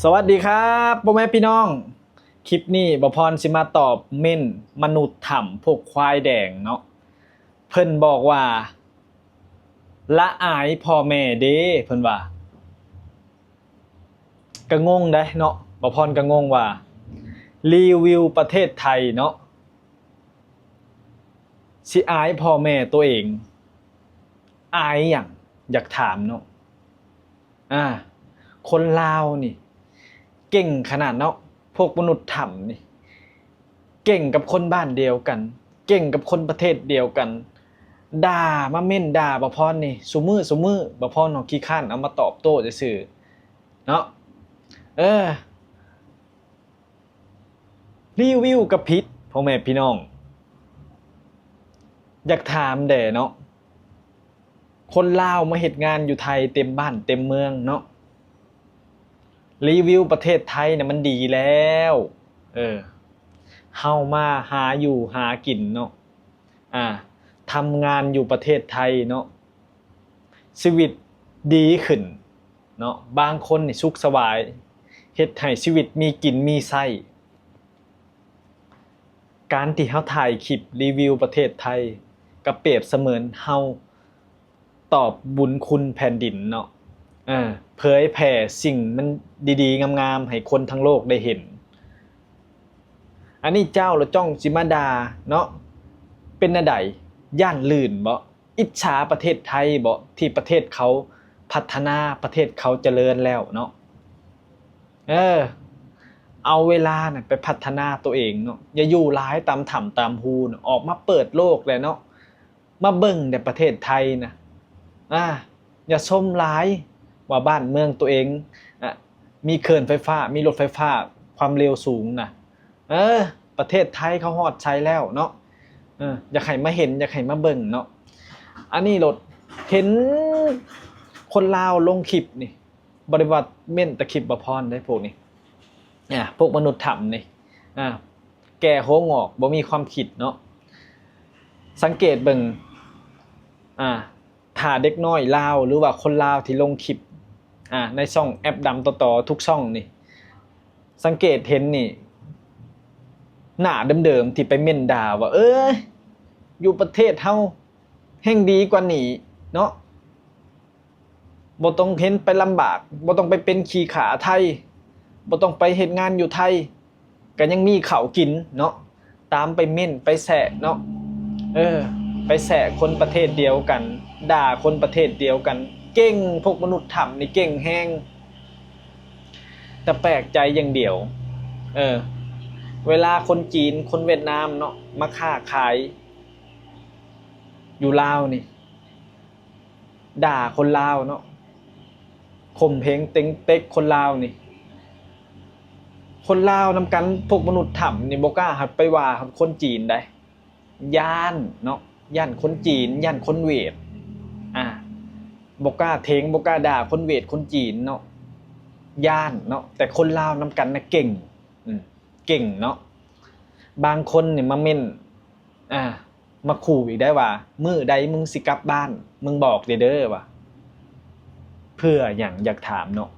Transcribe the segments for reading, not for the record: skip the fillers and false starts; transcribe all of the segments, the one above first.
สวัสดีครับพ่อแม่พี่น้องคลิปนี้บ่พรสิมาตอบเม่นมนุษย์ถ้ำพวกควายแดงเนาะเพิ่นบอกว่าละอายพ่อแม่เด้เพิ่นว่าก็งงได้เนาะบ่พรก็งงว่ารีวิวประเทศไทยเนาะสิอายพ่อแม่ตัวเองอายหยังอยากถามเนาะอ่าคนลาวนี่เก่งขนาดเนาะพวกมนุษย์ถ้ำนี่เก่งกับคนบ้านเดียวกันเก่งกับคนประเทศเดียวกันด่ามาเม่นด่าบ่พรนี่ซุมื้อบ่พรเนาะขี้ข้านเอามาตอบโต้ซื่อๆเนาะเออรีวิวก็ผิดพ่อแม่พี่น้องอยากถามแด่เนาะคนลาวมาเฮ็ดงานอยู่ไทยเต็มบ้านเต็มเมืองเนาะรีวิวประเทศไทยเนี่ยมันดีแล้วเฮามาหาอยู่หากินเนาะอ่าทำงานอยู่ประเทศไทยเนาะชีวิตดีขึ้นเนาะบางคนนี่สุขสบายเฮ็ดให้ชีวิตมีกินมีไส้การที่เฮาถ่ายคลิปรีวิวประเทศไทยก็เปรียบเสมือนเฮาตอบบุญคุณแผ่นดินเนาะเผยแผ่สิ่งมันดีๆงามๆให้คนทั้งโลกได้เห็นอันนี้เจ้าละจ้องสิมาดาเนาะเป็นอันใดย่านลื่นบ่อิจฉาประเทศไทยบ่ที่ประเทศเขาพัฒนาประเทศเขาเจริญแล้วเนาะเอาเวลาน่ะไปพัฒนาตัวเองเนาะอย่าอยู่หลายตามถ้ำตามฮูเนาะออกมาเปิดโลกเลยเนาะมาเบิ่งแต่ประเทศไทยนะอย่าชมหลายว่าบ้านเมืองตัวเองมีเขื่อนไฟฟ้ามีรถไฟฟ้าความเร็วสูงนะประเทศไทยเขาฮอดใช้แล้วเนาะอยากให้มาเห็นอยากให้มาเบิ่งเนาะอันนี้รถเห็นคนลาวลงคลิปนี่บริวัติเม่นตะคลิปบ่พรได้พวกนี้พวกมนุษย์ถ้ำนี่แก่โหงอกบ่มีความคิดเนาะสังเกตเบิ่งถ้าเด็กน้อยลาวหรือว่าคนลาวที่ลงคลิปในช่องแอปดำต่อทุกช่องนี่สังเกตเห็นนี่หน้าเดิมๆที่ไปเม่นด่าว่าอยู่ประเทศเฮาแห่งดีกว่านี้เนาะบ่ต้องเห็นไปลำบากบ่ต้องไปเป็นขี้ขาไทยบ่ต้องไปเฮ็ดงานอยู่ไทยก็ยังมีข้าวกินเนาะตามไปเม่นไปแซะเนาะไปแซะคนประเทศเดียวกันด่าคนประเทศเดียวกันเก่งพวกมนุษย์ถ้ำนี่เก่งแฮงแต่แปลกใจอย่างเดียวเวลาคนจีนคนเวียดนามเนาะมาค้าขายอยู่ลาวนี่ด่าคนลาวเนาะข่มเพงเต็งเต็กคนลาวนี่คนลาวนำกันพวกมนุษย์ถ้ำนี่บ่กล้าหัดไปว่าคนจีนได้ย่านเนาะย่านคนจีนย่านคนเวียดบ่กล้าเทงบ่กล้าด่าคนเวียดคนจีนเนาะย่านเนาะแต่คนลาวนำกันน่ะเก่งเก่งเนาะบางคนนี่มาเม่นมาขู่อีกได้ว่ามื้อใดมึงสิกลับบ้านมึงบอกเด้อว่าเพื่อหยังอยากถามเนาะ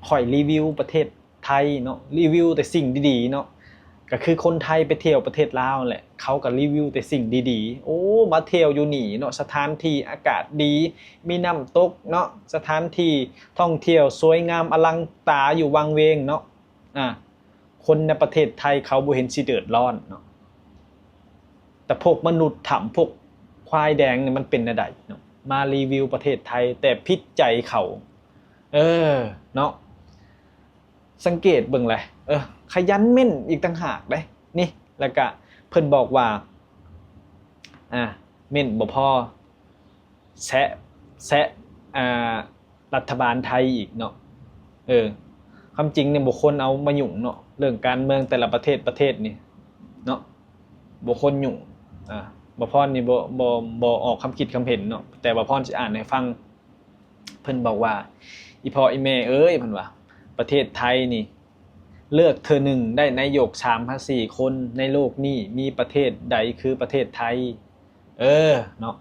ค่อยรีวิวประเทศไทยเนาะรีวิวแต่สิ่งดีๆเนาะก็คือคนไทยไปเที่ยวประเทศลาวแหละเขาก็รีวิวแต่สิ่งดีๆโอ้มาเที่ยวอยู่นี่เนาะสถานที่อากาศดีมีน้ำตกเนาะสถานที่ท่องเที่ยวสวยงามอลังตาอยู่วังเวงเนาะคนในประเทศไทยเขาบ่เห็นสิเดือดร้อนเนาะแต่พวกมนุษย์ถ้ำพวกควายแดงเนี่ยมันเป็นอะไรเนาะมารีวิวประเทศไทยแต่พิษใจเขาเนาะสังเกตเบิ่งเลยขยันเม่นอีกต่างหากเลยนี่แล้วก็เพิ่นบอกว่าเม่นบ่พอแซะรัฐบาลไทยอีกเนาะความจริงเนี่ยบุคคลเอามายุ่งเนาะเรื่องการเมืองแต่ละประเทศนี่เนาะบุคคลยุ่งบ่พรนี่บ่ออกความคิดความเห็นเนาะแต่บ่พรสิอ่านให้ฟังเพิ่นบอกว่าอีพ่ออีแม่เอ้ยเพิ่นว่าประเทศไทยนี่เลือกเธอหนึ่งได้นายก3-4 คนในโลกนี้มีประเทศใดคือประเทศไทยเนาะ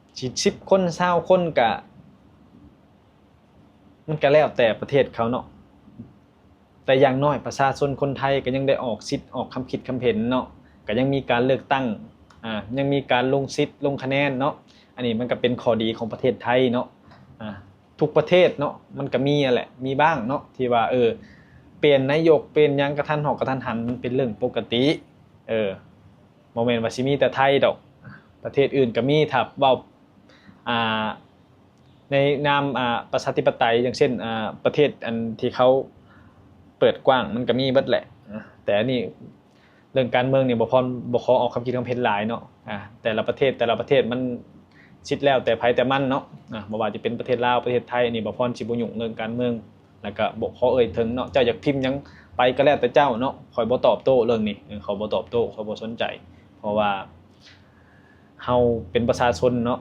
10 คน20 คนกะ มันก็แล้วแต่ประเทศเขาเนาะแต่อย่างน้อยประชาชนคนไทยก็ยังได้ออกสิทธิ์ออกความคิดความเห็นเนาะก็ยังมีการเลือกตั้งยังมีการลงสิทธิ์ลงคะแนนเนาะอันนี้มันก็เป็นข้อดีของประเทศไทยเนาะทุกประเทศเนาะมันก็มีแหละมีบ้างเนาะที่ว่าเปลี่ยนนายกเปลี่ยนยังกระทันหันกระทันหันมันเป็นเรื่องปกติบ่แม่นว่าสิมีแต่ไทยดอกประเทศอื่นก็มีถ้าเว้าอ่าในนามประชาธิปไตยอย่างเช่นประเทศอันที่เขาเปิดกว้างมันก็มีเบิดแหละแต่อันนี้เรื่องการเมืองเนี่ยบ่ขอออกความคิดความเห็นหลายเนาะแต่ละประเทศมันชิดแล้วแต่ไผแต่มันเนาะบ่ว่าจะเป็นประเทศลาวประเทศไทยอันนี้บ่พรสิบ่ยุ่งเรื่องการเมืองแล้วก็บ่ขอเอ่ยถึงเนาะเจ้าอยากพิมพ์หยังไปก็แล้วแต่เจ้าเนาะข่อยบ่ตอบโต้เรื่องนี้เขาบ่ตอบโต้เขาบ่สนใจเพราะว่าเฮาเป็นประชาชนเนาะ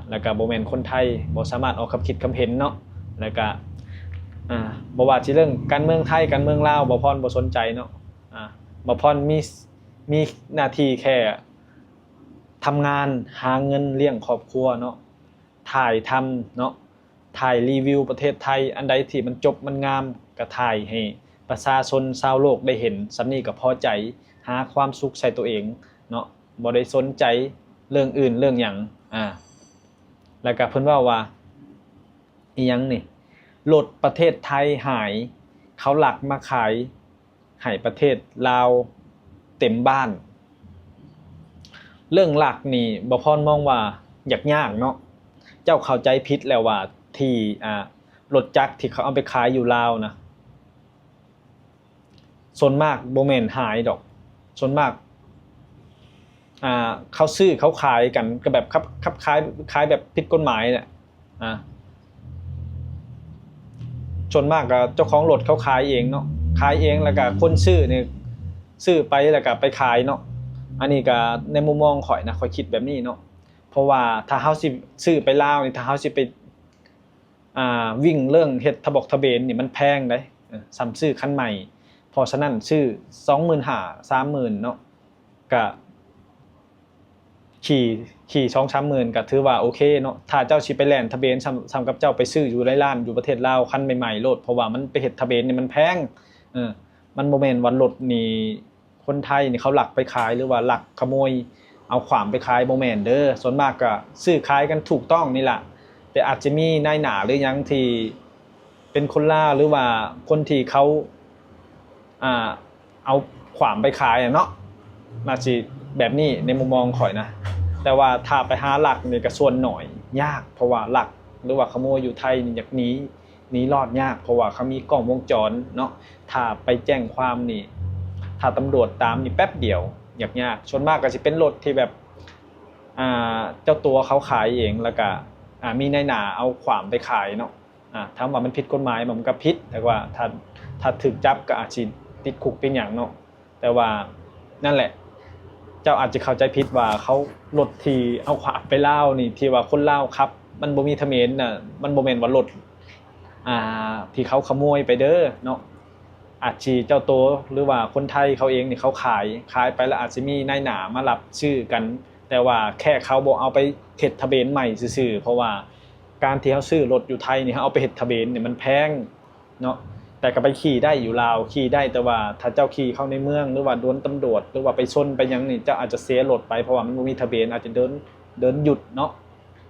แล้วก็บ่แม่นคนไทยบ่สามารถออกความคิดความเห็นเนาะแล้วก็บ่ว่าสิเรื่องการเมืองไทยการเมืองลาวบ่พรบ่สนใจเนาะบ่พรมีหน้าที่แค่ทำงานหาเงินเลี้ยงครอบครัวเนาะถ่ายทำเนาะถ่ายรีวิวประเทศไทยอันใดที่มันจบมันงามก็ถ่ายให้ประชาชนชาวโลกได้เห็นสำนี้ก็พอใจหาความสุขใส่ตัวเองเนาะบ่ได้สนใจเรื่องอื่นเรื่องหยังแล้วก็เพิ่นว่าอีหยังนี่รถประเทศไทยหายเขาหลักมาขายให้ประเทศลาวเต็มบ้านเรื่องหลักนี่บ่พรมองว่ายากเนาะเจ้าเข้าใจผิดแล้วว่าที่รถจักรที่เขาเอาไปขายอยู่ลาวนะส่วนมากบ่แม่นหายดอกส่วนมากเขาซื้อเขาขายกันก็แบบคับขายแบบผิดกฎหมายเนี่ยส่วนมากก็เจ้าของรถเขาขายเองเนาะขายเองแล้วก็คนซื้อเนี่ยซื้อไปแล้วก็ไปขายเนาะอันนี้ก็ในมุมมองข่อยนะข่อยคิดแบบนี้เนาะเพราะว่าถ้าเฮาสิซื้อไปลาวนี่ถ้าเฮาสิไปวิ่งเรื่องเฮ็ดทะบอกทะเบนนี่มันแพงเด้ซ้ำซื้อคันใหม่เพราะฉะนั้นซื้อ 25,000 30,000เนาะก็ขี่ 2-3 หมื่นก็ถือว่าโอเคเนาะถ้าเจ้าสิไปแล่นทะเบียนซ้ำกับเจ้าไปซื้ออยู่ในร้านอยู่ประเทศลาวคันใหม่ๆโลดเพราะว่ามันไปเฮ็ดทะเบียนนี่มันแพงมันบ่แม่นว่ารถนี่คนไทยนี่เขาลักไปขายหรือว่าลักขโมยเอาขวามไปขายบ่แม่นเด้อส่วนมากก็ซื้อขายกันถูกต้องนี่ล่ะแต่อาจจะมีนายหน้าหรือหยังที่เป็นคนลาวหรือว่าคนที่เขาเอาขวามไปขายเนาะน่าสิแบบนี้ในมุมมองข่อยนะแต่ว่าถ้าไปหาหลักนี่ก็ส่วนหน่อยยากเพราะว่าหลักหรือว่าขโมยอยู่ไทยนี่อยากหนีรอดยากเพราะว่าเขามีกล้องวงจรเนาะถ้าไปแจ้งความนี่ถ้าตำรวจตามนี่แป๊บเดียวยากส่วนมากก็สิเป็นรถที่แบบเจ้าตัวเขาขายเองแล้วก็มีนายหน้าเอาขวามไปขายเนาะถามว่ามันผิดกฎหมายมันก็ผิดแต่ว่าถ้าถูกจับก็อาจสิติดคุกเป็นหยังเนาะแต่ว่านั่นแหละเจ้าอาจจะเข้าใจผิดว่าเขารถที่เอาขวามไปลาวนี่ที่ว่าคนลาวครับมันบ่มีทะเบียนน่ะมันบ่แม่นว่ารถที่เขาขโมยไปเด้อเนาะอาจสิเจ้าตัวหรือว่าคนไทยเขาเองนี่เขาขายไปแล้วอาจสิมีนายหน้ามารับชื่อกันแต่ว่าแค่เขาบ่เอาไปเฮ็ดทะเบียนใหม่ซื่อๆเพราะว่าการที่เขาซื้อรถอยู่ไทยนี่เขาเอาไปเฮ็ดทะเบียนนี่มันแพงเนาะแต่ก็ไปขี่ได้อยู่ลาวขี่ได้แต่ว่าถ้าเจ้าขี่เข้าในเมืองหรือว่าโดนตำรวจหรือว่าไปชนไปยังนี่เจ้าอาจจะเสียรถไปเพราะว่ามันบ่มีทะเบียนอาจจะเดินหยุดเนาะ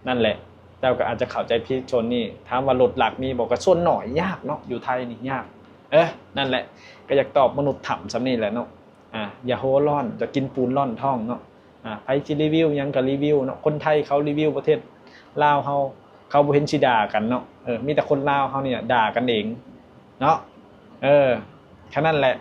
นั่นแหละเจ้าก็อาจจะเข้าใจผิดชนนี่ถามว่ารถหลักมีบอกว่าชนหน่อยยากเนาะอยู่ไทยนี่ยากนั่นแหละก็อยากตอบมนุษย์ถ้ำซำนี่แหละเนาะอย่าโหร้อนจะกินปูนร่อนท้องเนาะไผสิรีวิวหยังก็รีวิวเนาะคนไทยเขารีวิวประเทศลาวเขาบ่เห็นสิด่ากันเนาะมีแต่คนลาวเฮาเนี่ยด่ากันเองเนาะแค่นั้นแหละ